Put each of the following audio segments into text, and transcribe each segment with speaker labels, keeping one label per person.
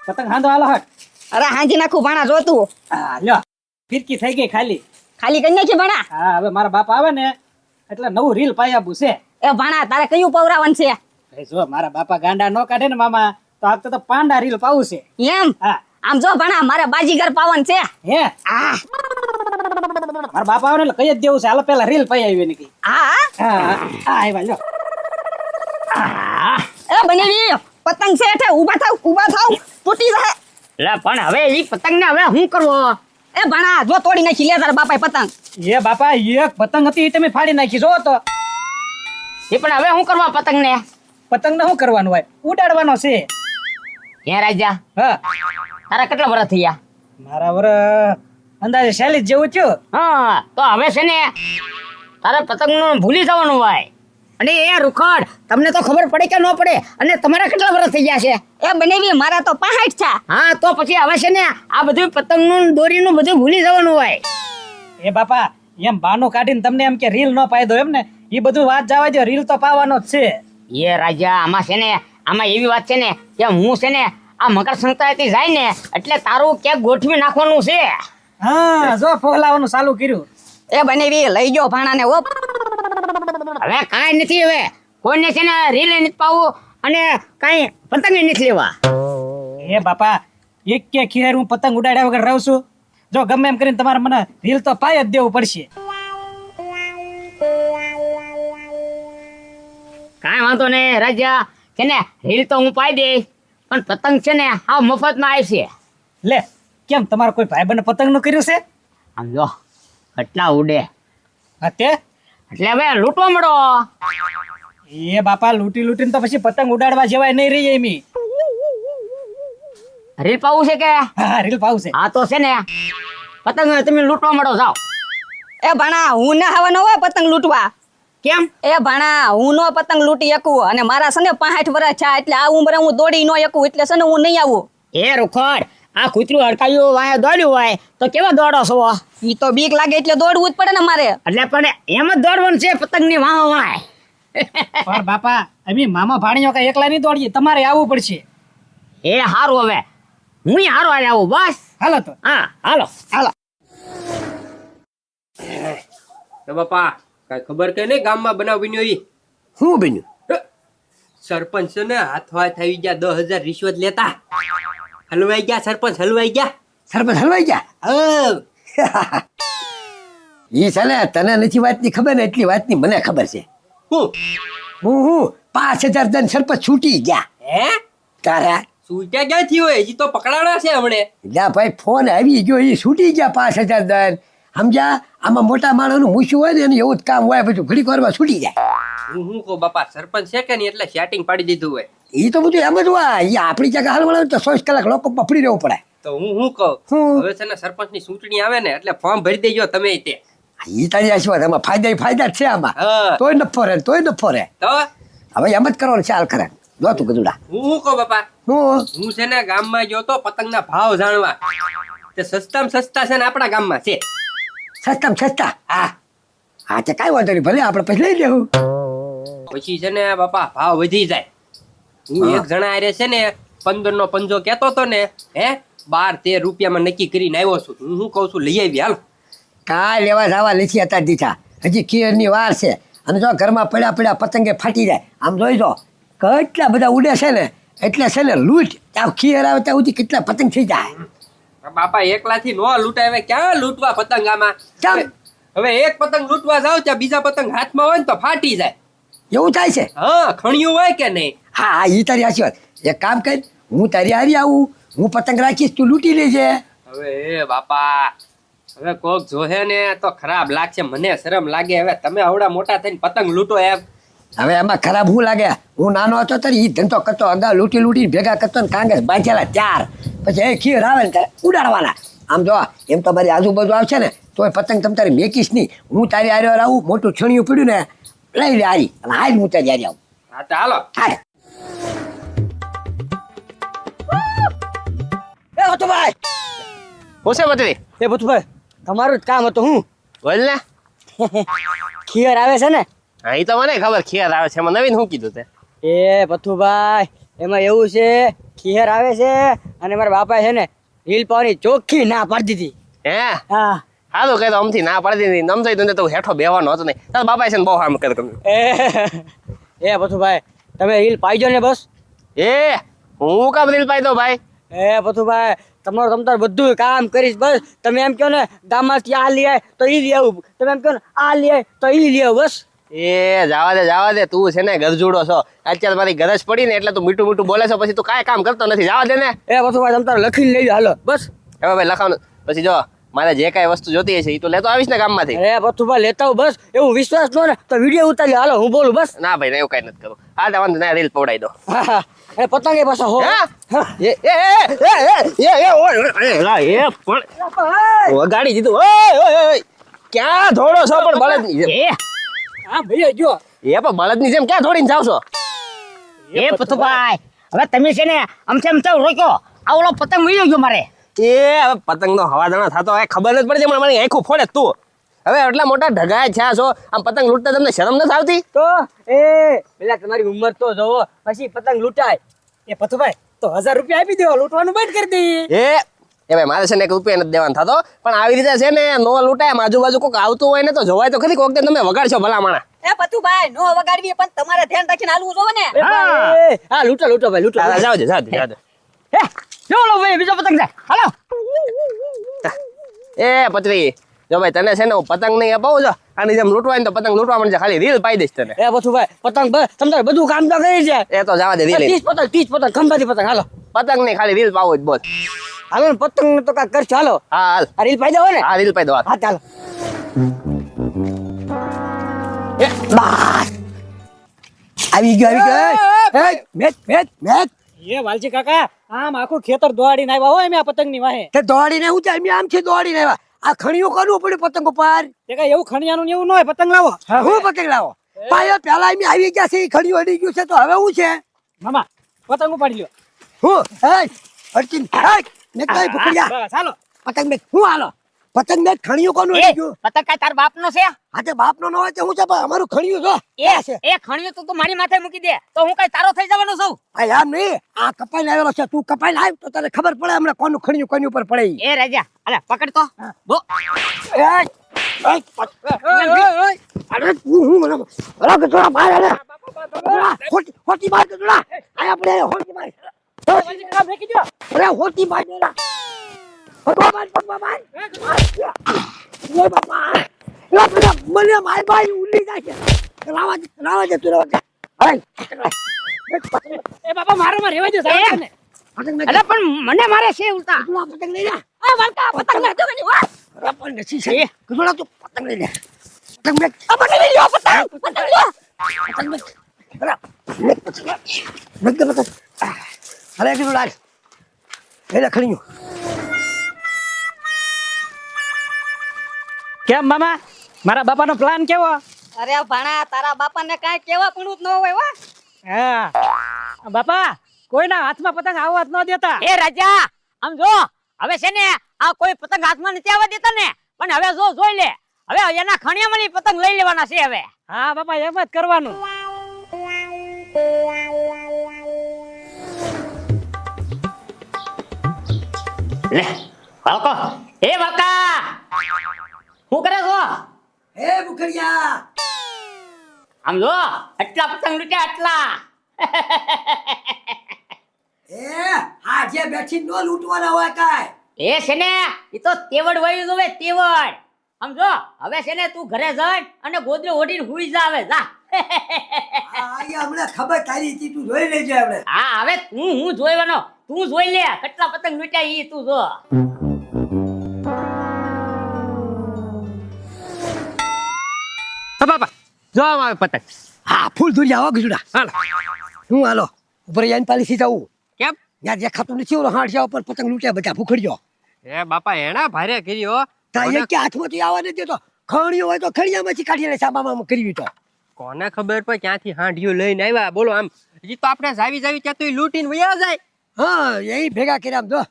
Speaker 1: પતંગ હાંધો હાલો હટ.
Speaker 2: અરે હાંજી નાખું ભાણા જોતું.
Speaker 1: હા લ્યો ફિરકી થઈ ગઈ ખાલી.
Speaker 2: ખાલી કરી નાખી ભાણા.
Speaker 1: હા હવે મારા બાપ આવે ને એટલે નવું રીલ પાઈ આપું છે.
Speaker 2: એ ભાણા તારે કયું પવરાવન છે?
Speaker 1: એ જો મારા બાપા ગાંડા નો કાઢે ને મામા તો આ તો પાંડા રીલ પાવું છે.
Speaker 2: એમ
Speaker 1: હા
Speaker 2: આમ જો ભાણા મારે બાજીગર પાવન છે.
Speaker 1: હે
Speaker 2: હા
Speaker 1: મારા બાપા આવે ને એટલે કઈ જ દેવું છે. હાલો પેલા રીલ પાઈ આવી નીકળી.
Speaker 2: હા
Speaker 1: હા હા આવ્યા લ્યો.
Speaker 2: એ બનેવી પતંગ છે એટલે ઊભા થાવ તૂટી જાય.
Speaker 3: લે પણ હવે ઈ પતંગ ને હવે શું કરવો?
Speaker 2: એ ભાણા જો તોડી નાખી લે તારા બાપાએ પતંગ.
Speaker 1: એ બાપા એક પતંગ હતી એ તમે ફાડી નાખી જો તો.
Speaker 3: એ પણ હવે શું કરવા પતંગ ને?
Speaker 1: પતંગ ને શું કરવાનું હોય ઉડાડવાનો છે.
Speaker 3: હે રાજા
Speaker 1: હા
Speaker 3: તારા કેટલા વર્ષ થયા?
Speaker 1: મારા વર અંદાજે 40 જેવું થયું.
Speaker 3: હા તો હવે છે ને તારે પતંગ નું ભૂલી જવાનું હોય. અને એ રૂખડ તમને તો ખબર પડે કે ન પડે? અને તમારા કેટલા વર્ષ થઈ ગયા છે?
Speaker 2: એ બનેવી મારા તો 65 છે.
Speaker 3: હા તો પછી હવે છે ને આ બધું પતંગ નું દોરી નું બધું ભૂલી જવાનું હોય.
Speaker 1: એ બાપા એમ બાનો કાઢીને તમને એમ કે રીલ નો પાઈ દો એમ ને એ બધું વાત જવા દો. રીલ તો પાવાનો જ છે.
Speaker 3: એ રાજા આમાં છે ને આમાં એવી વાત છે ને કે હું છે ને આ મકર સંક્રાંતિ જાય ને એટલે તારું ક્યાંક ગોઠવી નાખવાનું છે.
Speaker 1: હા જો ફોલાવાનું ચાલુ કર્યું.
Speaker 2: એ બનેવી લઈ ગયો ભાણા ને ઓ.
Speaker 3: હવે કાંઈ નથી. હવે કોઈને છે ને રીલે નથી પાવું અને કાંઈ પતંગ નથી લેવા.
Speaker 1: એ બાપા એક કે ખેર હું પતંગ ઉડાડ્યા વગર રહું છું. જો ગમે એમ કરીને તમારે મને રીલ તો પાઈ જ દેવું પડશે.
Speaker 3: કાંઈ વાંધો નહીં રાજા છે ને રીલ તો હું પાઈ દઈશ પણ પતંગ છે ને હાવ મફતમાં આવશે.
Speaker 1: લે કેમ તમારે કોઈ ભાઈબંધ પતંગ નું કર્યું છે?
Speaker 3: આમ જો કેટલા ઉડે
Speaker 1: હા તે
Speaker 3: એટલે હવે લૂંટવા મળો.
Speaker 1: એ બાપા લૂંટી લૂંટીને તો પછી પતંગ ઉડાડવા જેવાય નહીં રહી એમી.
Speaker 3: રીલ પાવું છે કે?
Speaker 1: હા રીલ પાવું છે.
Speaker 3: હા તો છે ને પતંગ તમે લૂંટવા મળો જાઓ.
Speaker 2: એ ભાણા હું ના આવવાનો હોય પતંગ લૂંટવા.
Speaker 3: કેમ?
Speaker 2: એ ભાણા હું નો પતંગ લૂંટી શકું અને મારા છે ને 65 વર્ષ છે એટલે આ ઉંમરે હું દોડી નો શકું એટલે છે ને હું નહીં આવું.
Speaker 3: એ રૂખડ આ કૂતરું અડકાયું વાય દોડ્યું હોય તો કેવા દોડો છો?
Speaker 2: ઈ તો બીક લાગે એટલે દોડવું જ પડે ને મારે.
Speaker 3: એટલે પણ એમ જ દોડવાનું છે પતંગ ની વાહ વાય.
Speaker 1: પણ બાપા અમે મામા ભાણીઓ કઈ એકલા નહીં દોડીએ. તમારે આવવું પડશે.
Speaker 3: એ હારું હવે હું હારો આવું બસ.
Speaker 1: હાલો તો.
Speaker 3: હા હાલો
Speaker 2: હાલો
Speaker 4: તો બાપા કઈ ખબર કે નહીં ગામમાં બનાવ બન્યો ઈ?
Speaker 5: શું બન્યું?
Speaker 4: સરપંચ છે ને હાથો હાથ આવી ગયા 10,000 રિશ્વત લેતા. હલવાઈ ગયા સરપંચ હલવાઈ ગયા.
Speaker 5: સરપંચ હલવાઈ ગયા?
Speaker 4: હા.
Speaker 5: ઈ સાલે તને નથી વાતની ખબર ને એટલી વાતની મને ખબર છે.
Speaker 4: હું
Speaker 5: હું 5,000 જણ સરપંચ છૂટી ગયા.
Speaker 4: હે
Speaker 5: તારા
Speaker 4: સૂટ્યા ક્યાંથી હોય? હજી તો પકડાણા છે હમણે.
Speaker 5: જા ભાઈ ફોન આવી ગયો ઈ છૂટી ગયા 5,000 જણ. સમજ્યા? આમાં મોટા માણસનું મૂછું હોય ને એનું એવું જ કામ હોય બધું ઘડીક વારમાં છૂટી જાય.
Speaker 4: હું કહું બાપા સરપંચ છે કે નહીં એટલે સેટિંગ પાડી દીધું હોય.
Speaker 5: ઈ તો બધું એમ જ હોય. ઈ આપણી જગ્યા હાલવાના તો 24 કલાક લોકો પકડી રહેવું પડે.
Speaker 4: તો હું કહું
Speaker 5: હું?
Speaker 4: હવે છે ને સરપંચની ચૂંટણી આવે ને એટલે ફોર્મ ભરી દેજો તમે તે.
Speaker 5: ઈ તારી આશીર્વાદ આમાં ફાયદા જ છે આમાં.
Speaker 4: હા.
Speaker 5: તોય નફો રહે.
Speaker 4: તો
Speaker 5: હવે એમ જ કરવાનું ચાલ કરે. જો તું ગધુડા.
Speaker 4: હું કહું બાપા હું છે ને ગામમાં ગયો તો પતંગના ભાવ જાણવા. તે સસ્તામાં સસ્તા છે ને આપણા ગામમાં છે.
Speaker 5: સસ્તામાં સસ્તા? હા તે કાંઈ વાંધો નહીં ભલે આપણે પછી લઈ લેવું.
Speaker 4: પછી છે ને બાપા ભાવ વધી જાય. હું એક જણા આરે છે ને 15 નો પંજો કેતો તો ને હે 12-13 રૂપિયામાં નક્કી કરીને આવ્યો છું. હું શું કહું છું લઈ આવી હાલ.
Speaker 5: કાંઈ લેવા જવા નથી અત્યારે દીધા. હજી ખીરની વાર છે અને જો ઘરમાં પડ્યા પતંગે ફાટી જાય. આમ જોઈ જો કેટલા બધા ઉડે છે ને એટલે છે ને લૂંટ ત્યાં ખીર આવે ત્યાં સુધી કેટલા પતંગ થઈ જાય.
Speaker 4: બાપા એકલાથી નો લૂંટાય. ક્યાં લૂંટવા પતંગ આમાં?
Speaker 5: કેમ?
Speaker 4: હવે એક પતંગ લૂંટવા જાવ ત્યાં બીજા પતંગ હાથમાં હોય ને તો ફાટી જાય.
Speaker 5: એવું થાય છે?
Speaker 4: હા ખણિયું હોય કે નહીં?
Speaker 5: હા ઈ તારી આશીર્વાદ. એક કામ કર હું તારી હારી આવું હું પતંગ રાખીશ તું લૂંટી લેજે.
Speaker 4: હવે એ બાપા હવે કોક જોહે ને તો ખરાબ લાગશે. મને શરમ લાગે. હવે તમે આવડા મોટા થઈને પતંગ લૂંટો એમ.
Speaker 5: હવે એમાં ખરાબ શું લાગે? હું નાનો હતો ત્યારે ઈ ધંધો કરતો અગાઉ લૂંટી ભેગા કરતો ને કાંગેસ બાંધેલા 4 પછી એ ખીર આવે ને ત્યારે ઉડાડવાના. આમ જો એમ તો મારી આજુબાજુ આવશે ને તોય પતંગ તમ તારી મેકીશ નહીં. હું તારી હારે આવું મોટું છણિયું પડ્યું ને લઈ લે હારી અને હાલ હું તારી હારે આવું.
Speaker 4: હા તો હાલો.
Speaker 5: હારે એ હોતુભાઈ
Speaker 3: પૂછે બધી
Speaker 1: એ ભૂતભાઈ તમારું જ કામ હતું. હું
Speaker 3: બોલ ને.
Speaker 1: ખીર આવે છે ને
Speaker 3: હા એ તો મને ખબર ખીર આવે છે. એમાં નવીન શું કીધું તે?
Speaker 1: એ ભથુભાઈ
Speaker 6: એમાં એવું છે ખીહેર આવે છે અને મારા બાપા છે ને રીલ પાવાની ચોખ્ખી ના પાડી દીધી.
Speaker 7: હે
Speaker 6: હા
Speaker 7: હાલો કે તો અમથી ના પાડી દીધી નમસાઈ તું તો હેઠો બેવાનો હતો નહીં તારા બાપા છે ને બહુ હામ કરે તમે
Speaker 6: એ પથુભાઈ તમે રીલ પાઈજો ને બસ.
Speaker 7: એ હું કામ રીલ પાઈ દો ભાઈ
Speaker 6: એ પથુભાઈ તમારું તમતાર બધું કામ કરીશ બસ. તમે એમ કહો ને ગામમાંથી આ લઈ આય તો ઈ લઈ આવું, તમે એમ કહો ને આ લઈ આય તો ઈ લઈ આવું બસ.
Speaker 7: એ જવા દે તું છે ને ગરજુડો છો અત્યારે મારી ગરજ પડી ને એટલે તું મીઠું મીઠું બોલે છો પછી તું કાંઈ કામ કરતો નથી જવા દે ને.
Speaker 6: એ પથુભાઈ તમતાર લખીને લઈ હાલો બસ.
Speaker 7: હવે ભાઈ લખાવાનું પછી જો મારે જે કાંઈ વસ્તુ જોતી હશે એ તો લેતો આવીશ ને ગામમાંથી.
Speaker 6: અરે પથુભાઈ લેતા આવું બસ. એવું વિશ્વાસ નો ને તો વિડીયો ઉતારી હાલો હું બોલું બસ.
Speaker 7: ના ભાઈ એવું કાંઈ નથી કરું હા વાંધો ના રીલ પવડાવી દો.
Speaker 6: હા હા એ પતંગે પાછા હો.
Speaker 7: ગાડી દીધું ક્યાં ધોડો છો પણ બળદની જેમ
Speaker 3: એ
Speaker 6: હા ભાઈ જો
Speaker 7: એ પણ બળદની જેમ ક્યાં ધોડીને જાવ છો.
Speaker 3: એ પથુભાઈ હવે તમે છે ને આમ રોક્યો આ ઓલો પતંગ મળ્યો ગયો મારે.
Speaker 7: એ હવે પતંગનો હવાદાણા થતો હવે ખબર જ પડે છે પણ મારી આંખું ફોડે તું હવે એટલા મોટા ઢગાય થયા છો આમ પતંગ લૂંટતા તમને શરમ નથી આવતી.
Speaker 6: તો એ પેલા તમારી ઉંમર તો જોવો પછી પતંગ લૂંટાય.
Speaker 1: એ પથુભાઈ તો 1000 રૂપિયા આપી દેવા, લૂંટવાનું બંધ કરી દઈએ.
Speaker 7: એ ભાઈ મારે છે ને 1 રૂપિયા નથી દેવાનો થતો પણ આવી રીતે છે ને નો લૂંટાય આમ આજુબાજુ કોઈક આવતું હોય ને તો જોવાય તો ખરી કોક તમે વગાડશો ભલા માણા.
Speaker 2: એ પથુભાઈ નો વગાડવી પણ તમારે ધ્યાન રાખીને હાલવું જોવે ને.
Speaker 6: એ ભાઈ, હા લૂંટો લૂંટો ભાઈ લૂંટો.
Speaker 7: જાવ દે
Speaker 3: એ જો ઓલો ભાઈ બીજો પતંગ છે હાલો.
Speaker 7: એ પતરી જો ભાઈ તને છે ને હું પતંગ નહીં અપાવું છો આની જેમ લૂંટવાય ને તો પતંગ લૂંટવા મળશે ખાલી રીલ પાઈ દઈશ તને.
Speaker 6: એ પથુભાઈ પતંગ બસ તમારે બધું કામ તો કરી છે.
Speaker 7: એ તો જવા દે રીલ
Speaker 6: 30 પતંગ ખંભાતી પતંગ હાલો
Speaker 7: પતંગ નહીં ખાલી રીલ પાવું જ બોલ.
Speaker 6: હાલો ને પતંગ તો કાંઈક કરશો હાલો.
Speaker 7: હા હાલ
Speaker 6: આ રીલ પાઈ દો ને.
Speaker 7: હા રીલ પાઈ દો હાલ.
Speaker 6: હા ચાલો.
Speaker 5: આવી ગયો મેચ મેચ મેચ
Speaker 1: એ વાલજી કાકા આમ આખું ખેતર દોડીને આવ્યા હોય મેં આ પતંગની વાહે.
Speaker 5: તે દોડીને હું જાય આમ છે દોડીને આવ્યા આ ખણીયું કરવું પડ્યું પતંગ ઉપર.
Speaker 1: તે કાંઈ એવું ખણિયાનું ને એવું ન હોય, પતંગ લાવો.
Speaker 5: હું પતંગ લાવો પાયો પેલા એમ આવી ગયા છે ઈ ખણીયું અડી ગયું છે તો હવે હું છે
Speaker 1: મામા પતંગ ઉપાડી લ્યો.
Speaker 5: હું હે અડચીન હે ને કઈ પકડ્યા
Speaker 1: બસ હાલો.
Speaker 5: પતંગ મેચ હું હાલો પતંગ મેચ ખણીયું કોનું
Speaker 3: એ
Speaker 5: અડી ગયું.
Speaker 3: પતંગ કાંઈ તાર બાપનો છે?
Speaker 5: આ તે બાપનો ન હોય તો હું છે પણ અમારું ખણીયું જો
Speaker 3: એ ખણ્યો તું મારી માથે મૂકી દે તો હું કઈ તારો થઈ જવાનો છું?
Speaker 5: આ યાર નહીં આ કપાઈને આવેલો છે તું કપાઈને આવ તો તને ખબર પડે હમણાં કોનું ખણીયું કોની ઉપર પડે ઈ.
Speaker 3: એ રાજા અલે પકડ તો બો
Speaker 5: એય, એય, અરે હું મને અરે કે થોડા બહાર અરે હોટી બહાર કે થોડા આ આપણે હોટી બહાર
Speaker 1: વાલજી કાકા ફેંકી દ્યો.
Speaker 5: અરે હોટી બહાર દેલા ભગવા બહાર એ બાપા લા પેલા મને માર ભાઈ ઉલી જાય છે લાવા દે તું લાવા દે અરે
Speaker 1: એ બાપા મારો માં રહેવા દો સાહેબ ને.
Speaker 5: પતંગ મેં
Speaker 3: અરે પણ મને મારે છે ઉલટા.
Speaker 5: તું આ પતંગ લઈ લે
Speaker 2: આ વળકા પતંગ લેતો નહીં વાહ.
Speaker 5: અરે પણ નથી છે કુદોડા તું પતંગ લઈ લે પતંગ મેં આ પતંગ લઈ લે પતંગ લે પતંગ મેં અરે મેં પતંગ અરે કીધું લાલ એ લખણીયું
Speaker 1: કેમ મામા મારા બાપાનો પ્લાન કેવો?
Speaker 2: અરે ભાણા તારા બાપાને કાંઈ કેવા પણ જ ન હોય વાહ.
Speaker 1: હા બાપા કોઈના હાથમાં પતંગ આવવા જ ન દેતા.
Speaker 3: એ રાજા આમ જો હવે છે ને આ કોઈ પતંગ હાથમાં નથી આવવા દેતા ને પણ હવે જો જોઈ લે હવે એના ખણિયામાંની પતંગ લઈ લેવાના છે હવે.
Speaker 1: હા બાપા એમ જ કરવાનું.
Speaker 3: લે બાળકો એ બાકા શું કરે છો?
Speaker 5: હે મુખડિયા
Speaker 3: આમ જો આટલા પતંગ લૂટ્યા આટલા.
Speaker 5: એ આ જે બેઠી નો લૂંટવાના હોય કાય
Speaker 3: એ છે ને એ તો તેવડ વાયું જોવે તેવડ. આમ જો હવે છે ને તું ઘરે જઈ અને ગોદરી ઓઢીને હુઈ જા હવે જા.
Speaker 5: આ હમણાં ખબર તારી હતી તું જોઈ લેજે આપણે
Speaker 3: હા હવે હું જોઈવાનો તું જોઈ લે કેટલા પતંગ લૂટ્યા ઈ તું જો.
Speaker 1: હા બાપા જો આમ આવે પતંગ.
Speaker 5: હા ફૂલ ધુરિયા હો ગજુડા
Speaker 1: હાલો.
Speaker 5: હું હાલો ઉપર યાન પાલીસી જાઉં
Speaker 1: કેમ?
Speaker 5: ત્યાં જે ખાતું નથી ઓલો હાડશા ઉપર પતંગ લૂંટ્યા બધા ભૂખડ્યો
Speaker 4: એ બાપા એના ભારે કર્યો.
Speaker 5: તા એ કે હાથમાંથી આવવા નથી દેતો ખણ્યો હોય તો ખણિયામાંથી કાઢીને સામામાં કરવી તો
Speaker 4: કોને ખબર પડે ક્યાંથી હાંડિયું લઈને આવ્યા બોલો આમ હજી તો આપણે જાવી ત્યાં તો ઈ લૂંટીને વયા જાય.
Speaker 5: હા એ ભેગા કર્યા આમ જો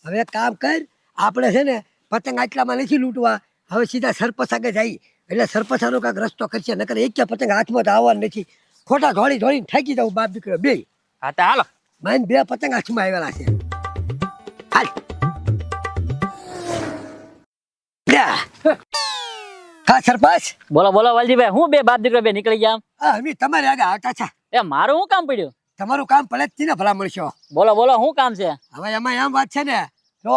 Speaker 5: હવે એક કામ કર આપણે છે ને પતંગ આટલામાં નથી લૂંટવા હવે સીધા સરપંચ આગળ જાય એટલે સરપંચનો કાંઈક રસ્તો કરશે નકર એક પતંગ હાથમાં તો આવવા નથી ખોટા ધોળી ધોળીને થાકી જાવ બાપ દીકરો બે
Speaker 4: હા તો હાલો
Speaker 5: મને 2 પતંગ હાથમાં આવેલા છે. હાલ લ્યા. હા સરપંચ,
Speaker 8: બોલો બોલો વાલજીભાઈ, હું બે બાપ દીકરા બે નીકળી ગયા?
Speaker 5: અમે તમારે આગળ આવતા છે.
Speaker 8: એ મારું શું કામ પડ્યું?
Speaker 5: તમારું કામ પડે જ ને ભલા મળશો.
Speaker 8: બોલો બોલો, શું કામ છે?
Speaker 5: હવે એમાં એમ વાત છે ને, જો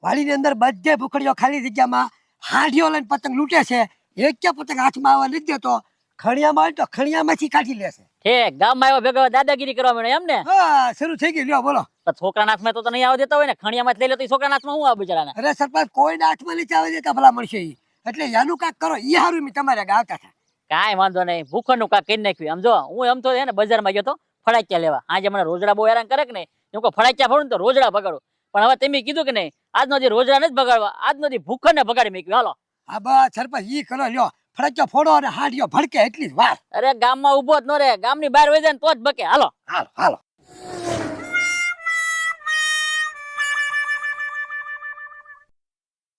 Speaker 5: વાડીની અંદર બધે ભૂખડીઓ ખાલી જગ્યામાં હાંડીઓ લઈને પતંગ લૂંટે છે. એક કે પતંગ હાથમાં આવવા નથી દેતો. ખણિયામાં હોય તો ખણિયામાંથી કાઢી લેશે.
Speaker 8: ઠીક, ગામમાં આવ્યો ભેગા દાદાગીરી કરવા માંડ્યો એમ ને?
Speaker 5: હા, શરૂ થઈ ગઈ. લ્યો બોલો.
Speaker 8: તો છોકરાના હાથમાં તો નહીં આવવા દેતા હોય ને, ખણિયામાં જ લઈ લે તો ઈ છોકરાના હાથમાં શું આવે બિચારાને?
Speaker 5: અરે સરપંચ, કોઈને હાથમાં નથી આવવા દેતા ભલા મળશે ઈ. એટલે એનું કાંઈક કરો. ઈ હારું મેં તમારે આગળ આવતા હતા.
Speaker 8: કાંઈ વાંધો નહીં, ભૂખણનું કાંઈક કરી નાખ્યું. આમ જો હું એમ તો છે ને બજારમાં ગયો તો ફડાક્યા લેવા. આજે મને રોજડા બહુ હેરાન કરે કે નહીં, હું કોઈ ફડાક્યા ફોડું ને તો રોજડા બગાડું. પણ હવે તમે કીધું કે નહીં, આજનો જે રોજડા નથી બગાડવા, આજનો જે ભૂખણને બગાડી મૂક્યું. હાલો.
Speaker 5: હા બસ સરપંચ, ઈ કરો. લ્યો ફડક્યો ફોડો અને હાંડીઓ ભડકે એટલી જ વાર.
Speaker 8: અરે ગામમાં ઉભો જ ન રહે, ગામની બહાર વહી જાય ને તો જ બકે. હાલો.
Speaker 5: હાલો હાલો.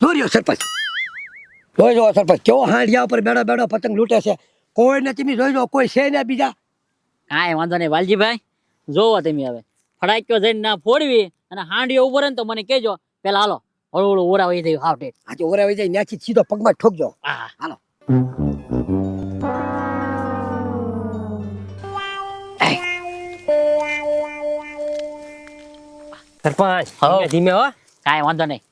Speaker 5: જોયો સરપંચ, જોઈ સરપંચ કેવો હાંડિયા ઉપર બેડો બેડો પતંગ લૂંટે છે. કોઈને તમે જોઈ કોઈ છે ને બીજા.
Speaker 8: કાંઈ વાંધો નહીં વાલજીભાઈ, જોવો તમે હવે ફડાક્યો જઈને ના ફોડવી અને હાંડીઓ ઉભો રહે ને તો મને કહેજો. પેલા હાલો, હળવું હળવું ઓરા વહી જાય. હાવ ટેટ.
Speaker 5: આજે ઓરે વઈ જાય ત્યાંથી સીધો પગમાં જ ઠોકજો.
Speaker 8: હા.
Speaker 5: હાલો.
Speaker 7: સરપંચ
Speaker 8: હા.
Speaker 7: ધીમે ધીમે હો.
Speaker 8: કાંઈ વાંધો નહીં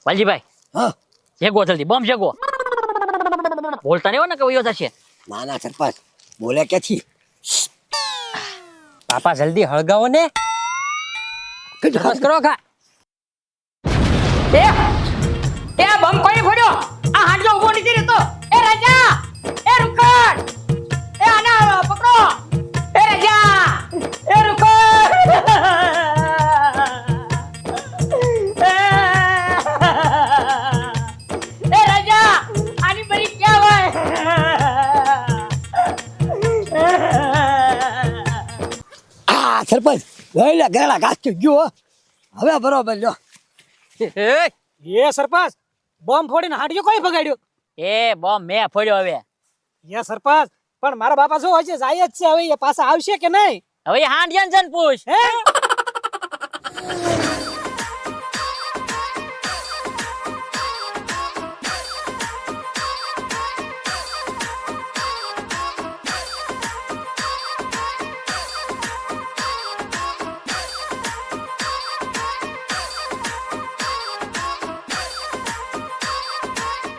Speaker 8: વાલજીભાઈ,
Speaker 5: હા
Speaker 8: જેગો જલ્દી, બમ જેગો. બોલતા નહીં હોય ને કે વયો થશે.
Speaker 5: ના ના સરપંચ, બોલે ક્યાંથી?
Speaker 7: બાપા જલ્દી હળગાવો ને. બસ કરો ખા.
Speaker 3: એ બમ કોઈ ફોડ્યો? આ હાંડલો ઉભો નથી રહેતો. એ રાજા, એ રૂકડ, એ આના પકડો. એ રાજા, એ રૂકડ. એ રાજા, આની બરી ક્યાં
Speaker 5: આ સરપંચ વહેલા ગયેલા ઘાસ તો ગયો હો. હવે બરોબર લ્યો.
Speaker 1: એ સરપંચ, બોમ્બ ફોડીને હાંડીઓ કોઈ બગાડ્યો?
Speaker 8: એ બમ મેં ફોડ્યો. હવે
Speaker 1: એ સરપંચ, પણ મારા બાપા શું હોય છે, જાય જ છે. હવે એ પાછા આવશે કે નહીં?
Speaker 8: હવે હાંડિયાન છે ને પૂછ.
Speaker 1: હે